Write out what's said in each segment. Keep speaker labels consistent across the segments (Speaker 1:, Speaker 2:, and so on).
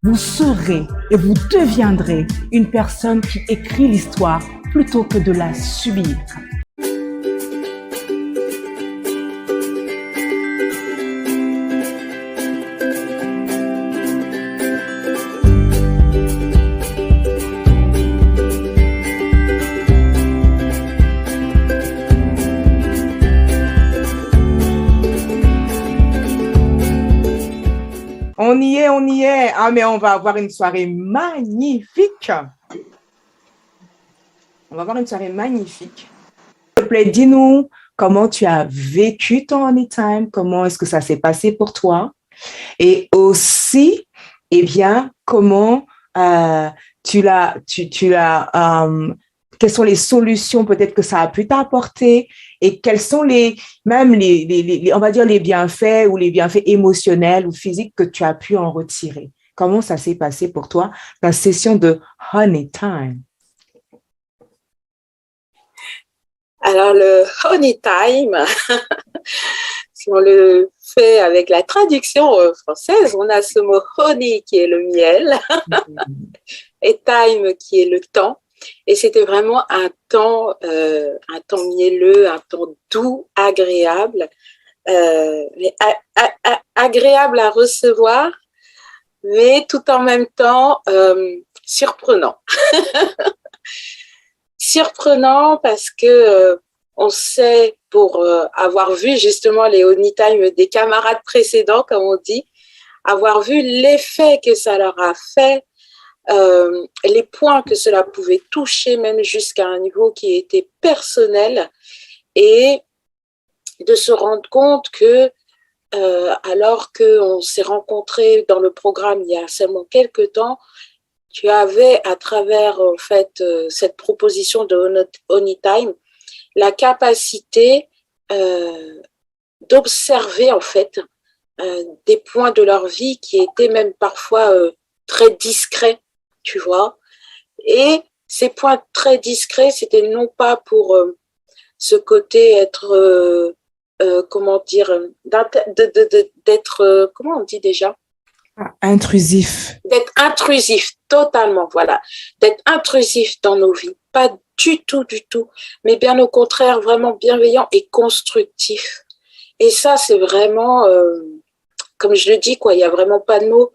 Speaker 1: vous serez et vous deviendrez une personne qui écrit l'histoire plutôt que de la subir. On y est, on y est. Ah, mais on va avoir une soirée magnifique. On va avoir une soirée magnifique. S'il te plaît, dis-nous comment tu as vécu ton Anytime, comment est-ce que ça s'est passé pour toi et aussi, eh bien, comment tu l'as, quelles sont les solutions peut-être que ça a pu t'apporter et quels sont même on va dire les bienfaits ou les bienfaits émotionnels ou physiques que tu as pu en retirer. Comment ça s'est passé pour toi, ta session de Honey Time?
Speaker 2: Alors, le Honey Time, si on le fait avec la traduction française, on a ce mot honey qui est le miel et time qui est le temps. Et c'était vraiment un temps mielleux, un temps doux, agréable, mais agréable à recevoir, mais tout en même temps surprenant. Surprenant parce que on sait, pour avoir vu justement les Honey Time des camarades précédents, comme on dit, avoir vu l'effet que ça leur a fait, les points que cela pouvait toucher, même jusqu'à un niveau qui était personnel, et de se rendre compte que alors qu'on s'est rencontrés dans le programme il y a seulement quelques temps, tu avais à travers en fait cette proposition de Honey Time la capacité d'observer en fait des points de leur vie qui étaient même parfois très discrets, tu vois. Et ces points très discrets, c'était non pas pour ce côté être comment dire d'être comment on dit déjà,
Speaker 1: intrusif.
Speaker 2: D'être intrusif, totalement, voilà. D'être intrusif dans nos vies. Pas du tout, mais bien au contraire, vraiment bienveillant et constructif. Et ça, c'est vraiment, comme je le dis, quoi, il n'y a vraiment pas de mots.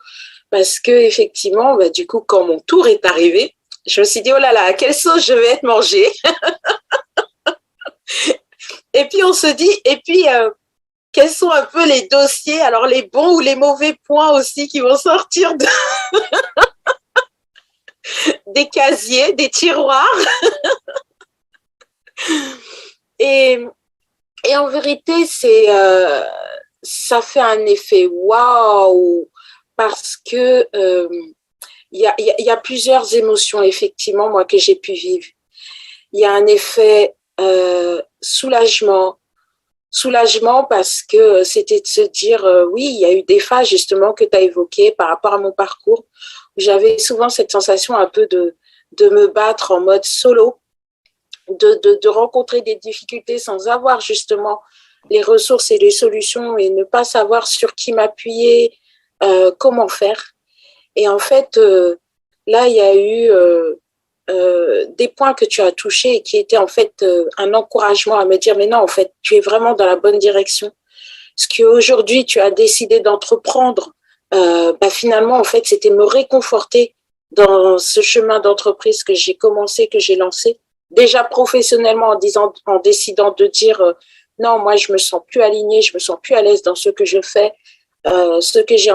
Speaker 2: Parce que effectivement, bah, du coup, quand mon tour est arrivé, je me suis dit, oh là là, à quelle sauce je vais être mangée. Et puis, on se dit, quels sont un peu les dossiers, alors les bons ou les mauvais points aussi qui vont sortir des casiers, des tiroirs. et en vérité, ça fait un effet waouh, parce que y a plusieurs émotions, effectivement, moi, que j'ai pu vivre. Il y a un effet soulagement parce que c'était de se dire, oui, il y a eu des phases justement que tu as évoquées par rapport à mon parcours. J'avais souvent cette sensation un peu de me battre en mode solo, de rencontrer des difficultés sans avoir justement les ressources et les solutions et ne pas savoir sur qui m'appuyer, comment faire. Et en fait, là, il y a eu des points que tu as touchés et qui étaient en fait un encouragement à me dire, mais non, en fait, tu es vraiment dans la bonne direction. Ce qu'aujourd'hui, tu as décidé d'entreprendre, bah, finalement, en fait, c'était me réconforter dans ce chemin d'entreprise que j'ai commencé, que j'ai lancé. Déjà professionnellement en décidant de dire non, moi, je me sens plus alignée, je me sens plus à l'aise dans ce que je fais. Ce que j'ai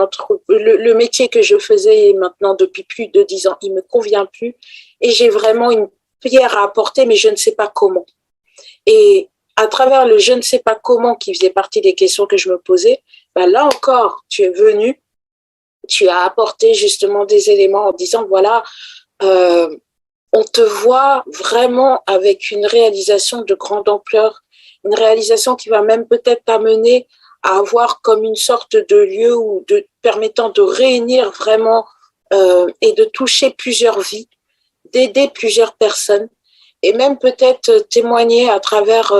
Speaker 2: le métier que je faisais maintenant depuis plus de 10 ans, il me convient plus et j'ai vraiment une pierre à apporter, mais je ne sais pas comment. Et à travers le je ne sais pas comment qui faisait partie des questions que je me posais, ben là encore, tu es venu, tu as apporté justement des éléments en disant voilà, on te voit vraiment avec une réalisation de grande ampleur, une réalisation qui va même peut-être t'amener à avoir comme une sorte de lieu permettant de réunir vraiment et de toucher plusieurs vies, d'aider plusieurs personnes et même peut-être témoigner à travers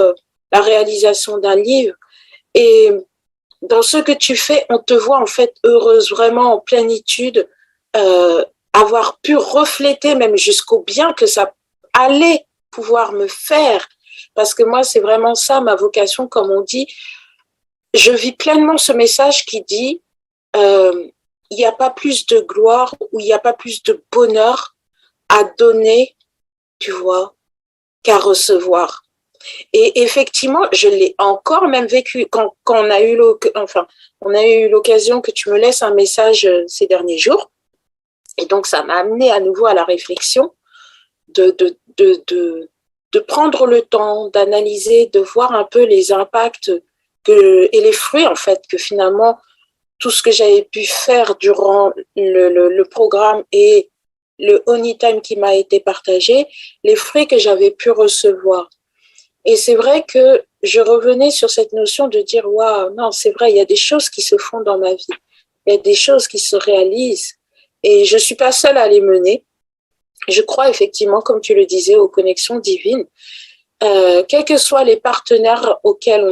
Speaker 2: la réalisation d'un livre. Et dans ce que tu fais, on te voit en fait heureuse, vraiment en plénitude, avoir pu refléter même jusqu'au bien que ça allait pouvoir me faire. Parce que moi, c'est vraiment ça, ma vocation, comme on dit. Je vis pleinement ce message qui dit il n'y a pas plus de gloire ou il n'y a pas plus de bonheur à donner, tu vois, qu'à recevoir. Et effectivement, je l'ai encore même vécu quand on a eu l'occasion que tu me laisses un message ces derniers jours. Et donc, ça m'a amené à nouveau à la réflexion de prendre le temps, d'analyser, de voir un peu les impacts et les fruits, en fait, que finalement, tout ce que j'avais pu faire durant le programme et le Honey Time qui m'a été partagé, les fruits que j'avais pu recevoir. Et c'est vrai que je revenais sur cette notion de dire, waouh, non, c'est vrai, il y a des choses qui se font dans ma vie. Il y a des choses qui se réalisent. Et je ne suis pas seule à les mener. Je crois effectivement, comme tu le disais, aux connexions divines. Quels que soient les partenaires auxquels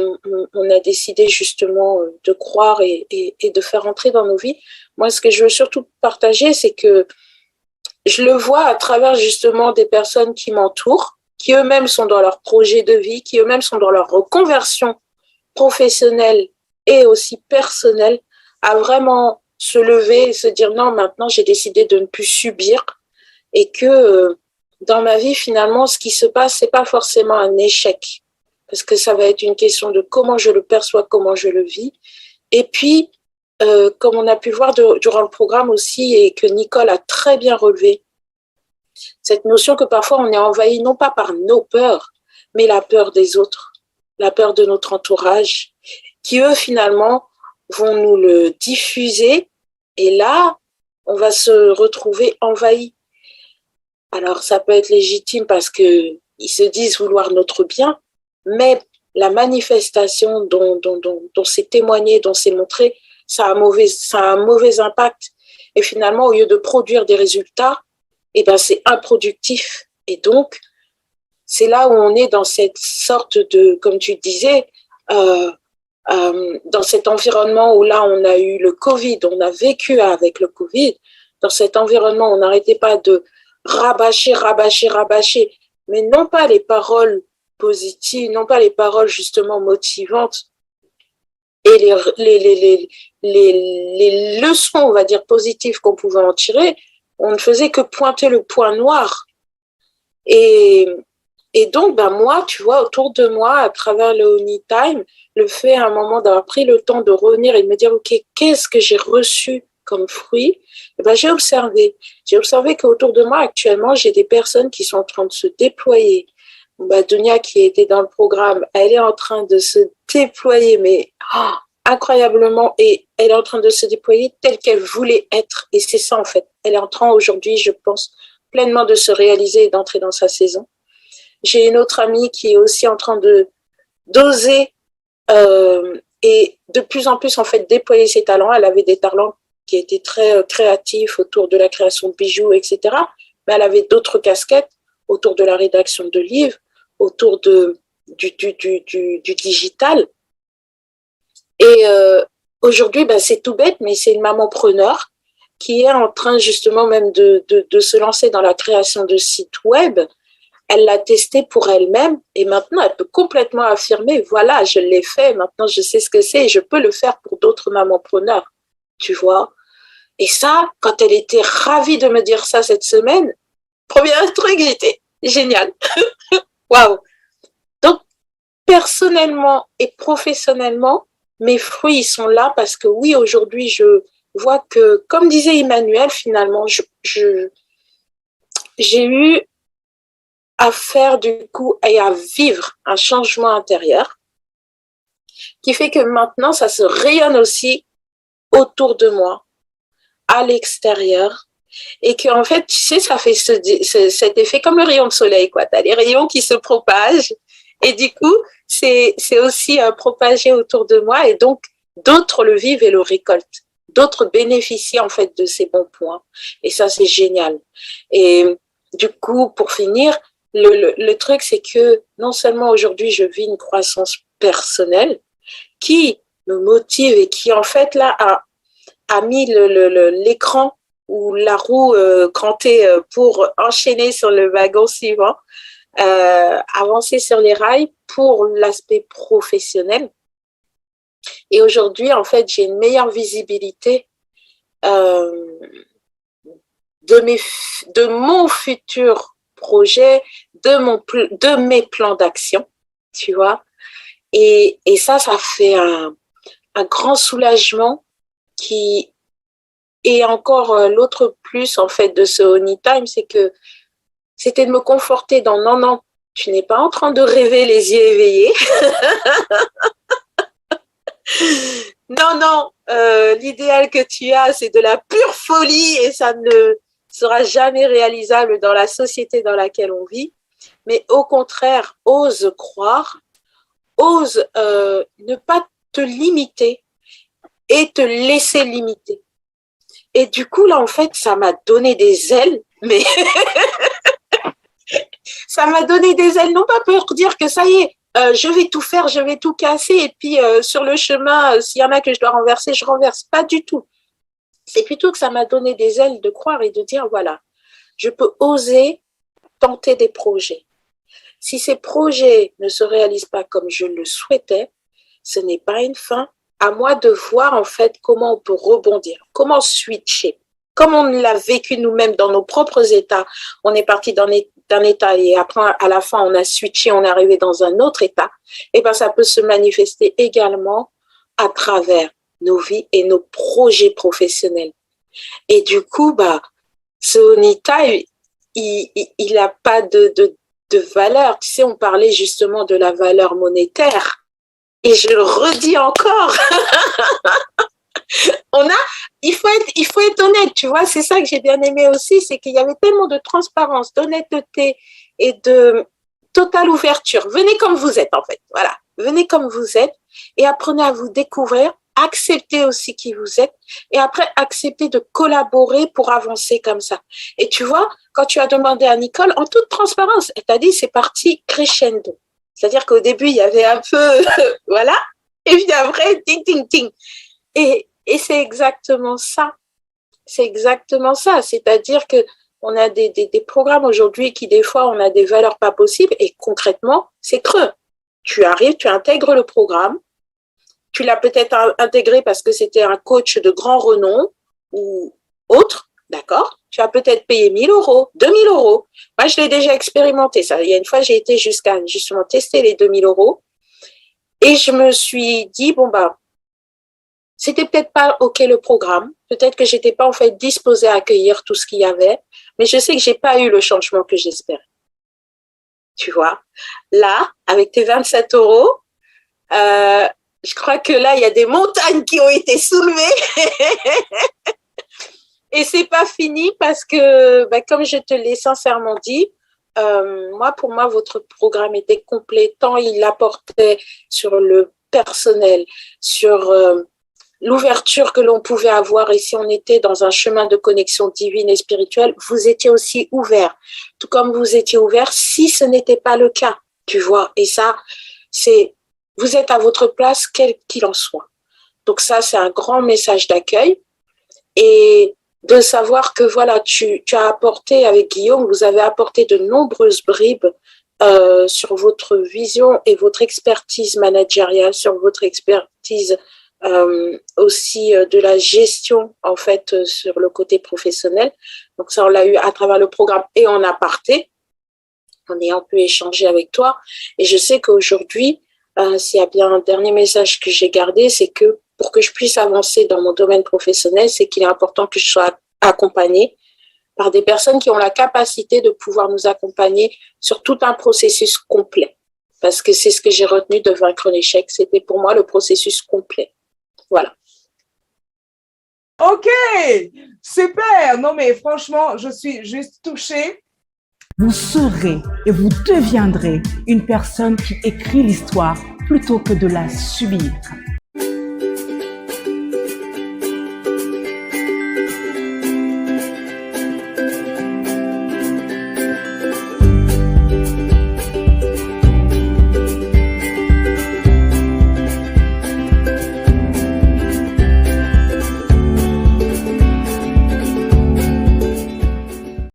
Speaker 2: on a décidé justement de croire et de faire entrer dans nos vies, moi, ce que je veux surtout partager, c'est que je le vois à travers justement des personnes qui m'entourent, qui eux-mêmes sont dans leur projet de vie, qui eux-mêmes sont dans leur reconversion professionnelle et aussi personnelle, à vraiment se lever et se dire non, maintenant j'ai décidé de ne plus subir et que dans ma vie, finalement, ce qui se passe, c'est pas forcément un échec, parce que ça va être une question de comment je le perçois, comment je le vis. Et puis, comme on a pu voir durant le programme aussi, et que Nicole a très bien relevé, cette notion que parfois on est envahi non pas par nos peurs, mais la peur des autres, la peur de notre entourage, qui eux, finalement, vont nous le diffuser, et là, on va se retrouver envahi. Alors, ça peut être légitime parce qu'ils se disent vouloir notre bien, mais la manifestation dont c'est témoigné, dont c'est montré, ça a un mauvais impact. Et finalement, au lieu de produire des résultats, eh ben, c'est improductif. Et donc, c'est là où on est dans cette sorte de, comme tu disais, dans cet environnement où là, on a eu le Covid, on a vécu avec le Covid, dans cet environnement, on n'arrêtait pas de rabâcher, mais non pas les paroles positives, non pas les paroles justement motivantes et les leçons, on va dire, positives qu'on pouvait en tirer, on ne faisait que pointer le point noir. Et donc, ben moi, tu vois, autour de moi, à travers le Honey Time, le fait à un moment d'avoir pris le temps de revenir et de me dire, OK, qu'est-ce que j'ai reçu comme fruit? Et ben, j'ai observé qu'autour de moi, actuellement, j'ai des personnes qui sont en train de se déployer. Ben, Dunia, qui était dans le programme, elle est en train de se déployer, mais incroyablement, et elle est en train de se déployer telle qu'elle voulait être. Et c'est ça, en fait. Elle est en train aujourd'hui, je pense, pleinement de se réaliser et d'entrer dans sa saison. J'ai une autre amie qui est aussi en train d'oser et de plus en plus en fait déployer ses talents. Elle avait des talents qui étaient très créatifs autour de la création de bijoux, etc. Mais elle avait d'autres casquettes autour de la rédaction de livres, autour du digital. Et aujourd'hui, ben, c'est tout bête, mais c'est une mamanpreneur qui est en train justement même de se lancer dans la création de sites web. Elle l'a testé pour elle-même et maintenant elle peut complètement affirmer, voilà, je l'ai fait, maintenant je sais ce que c'est et je peux le faire pour d'autres mamanpreneurs, tu vois. Et ça, quand elle était ravie de me dire ça cette semaine, premier truc, j'étais génial. Waouh. Donc, personnellement et professionnellement, mes fruits sont là parce que oui, aujourd'hui, je vois que, comme disait Emmanuel, finalement, j'ai eu à faire du coup et à vivre un changement intérieur qui fait que maintenant ça se rayonne aussi autour de moi, à l'extérieur, et que en fait, tu sais, ça fait cet effet comme le rayon de soleil, quoi. T'as les rayons qui se propagent et du coup, c'est aussi propagé autour de moi et donc d'autres le vivent et le récoltent. D'autres bénéficient en fait de ces bons points et ça c'est génial. Et du coup, pour finir, le truc, c'est que non seulement aujourd'hui, je vis une croissance personnelle qui me motive et qui, en fait, là, a mis l'écran ou la roue crantée pour enchaîner sur le wagon suivant, avancer sur les rails pour l'aspect professionnel. Et aujourd'hui, en fait, j'ai une meilleure visibilité de mon futur projet, de mes plans d'action, tu vois. Et ça fait un grand soulagement qui est encore l'autre plus, en fait, de ce Anytime, c'est que c'était de me conforter dans non, tu n'es pas en train de rêver les yeux éveillés. Non, l'idéal que tu as, c'est de la pure folie et ça ne sera jamais réalisable dans la société dans laquelle on vit. Mais au contraire, ose croire, ose ne pas te limiter et te laisser limiter. Et du coup, là, en fait, ça m'a donné des ailes, mais ça m'a donné des ailes, non pas pour dire que ça y est, je vais tout faire, je vais tout casser, et puis sur le chemin, s'il y en a que je dois renverser, je renverse. Pas du tout. C'est plutôt que ça m'a donné des ailes de croire et de dire, voilà, je peux oser tenter des projets. Si ces projets ne se réalisent pas comme je le souhaitais, ce n'est pas une fin. À moi de voir en fait comment on peut rebondir, comment switcher. Comme on l'a vécu nous-mêmes dans nos propres états, on est parti d'un état et après à la fin on a switché, on est arrivé dans un autre état, et ben ça peut se manifester également à travers nos vies et nos projets professionnels. Et du coup, bah, ce Anytime, il n'a pas de valeur. Tu sais, on parlait justement de la valeur monétaire. Et je le redis encore, il faut être honnête, tu vois, c'est ça que j'ai bien aimé aussi, c'est qu'il y avait tellement de transparence, d'honnêteté et de totale ouverture. Venez comme vous êtes, en fait, voilà, venez comme vous êtes et apprenez à vous découvrir, acceptez aussi qui vous êtes et après acceptez de collaborer pour avancer comme ça. Et tu vois, quand tu as demandé à Nicole, en toute transparence, elle t'a dit c'est parti crescendo. C'est-à-dire qu'au début, il y avait un peu, voilà, et puis après, ting, ting, ting. Et c'est exactement ça. C'est exactement ça. C'est-à-dire que on a des programmes aujourd'hui qui, des fois, on a des valeurs pas possibles et concrètement, c'est creux. Tu arrives, tu intègres le programme. Tu l'as peut-être intégré parce que c'était un coach de grand renom ou autre, d'accord? Tu as peut-être payé 1 000 €, 2 000 €. Moi, je l'ai déjà expérimenté. Ça. Il y a une fois, j'ai été jusqu'à justement tester les 2 000 € et je me suis dit, bon, bah, c'était peut-être pas OK le programme. Peut-être que j'étais pas en fait disposée à accueillir tout ce qu'il y avait, mais je sais que j'ai pas eu le changement que j'espérais. Tu vois, là, avec tes 27 €, je crois que là, il y a des montagnes qui ont été soulevées. Et c'est pas fini parce que, bah, comme je te l'ai sincèrement dit, pour moi, votre programme était complet, tant il apportait sur le personnel, sur l'ouverture que l'on pouvait avoir, et si on était dans un chemin de connexion divine et spirituelle, vous étiez aussi ouvert, tout comme vous étiez ouvert si ce n'était pas le cas, tu vois. Et ça, vous êtes à votre place, quel qu'il en soit. Donc ça, c'est un grand message d'accueil. Et de savoir que voilà, tu as apporté avec Guillaume, vous avez apporté de nombreuses bribes sur votre vision et votre expertise managériale, sur votre expertise aussi de la gestion en fait sur le côté professionnel. Donc ça, on l'a eu à travers le programme et en aparté, en ayant pu échanger avec toi. Et je sais qu'aujourd'hui, s'il y a bien un dernier message que j'ai gardé, c'est que pour que je puisse avancer dans mon domaine professionnel, c'est qu'il est important que je sois accompagnée par des personnes qui ont la capacité de pouvoir nous accompagner sur tout un processus complet. Parce que c'est ce que j'ai retenu de vaincre l'échec. C'était pour moi le processus complet. Voilà.
Speaker 1: OK, super. Non, mais franchement, je suis juste touchée. Vous serez et vous deviendrez une personne qui écrit l'histoire plutôt que de la subir.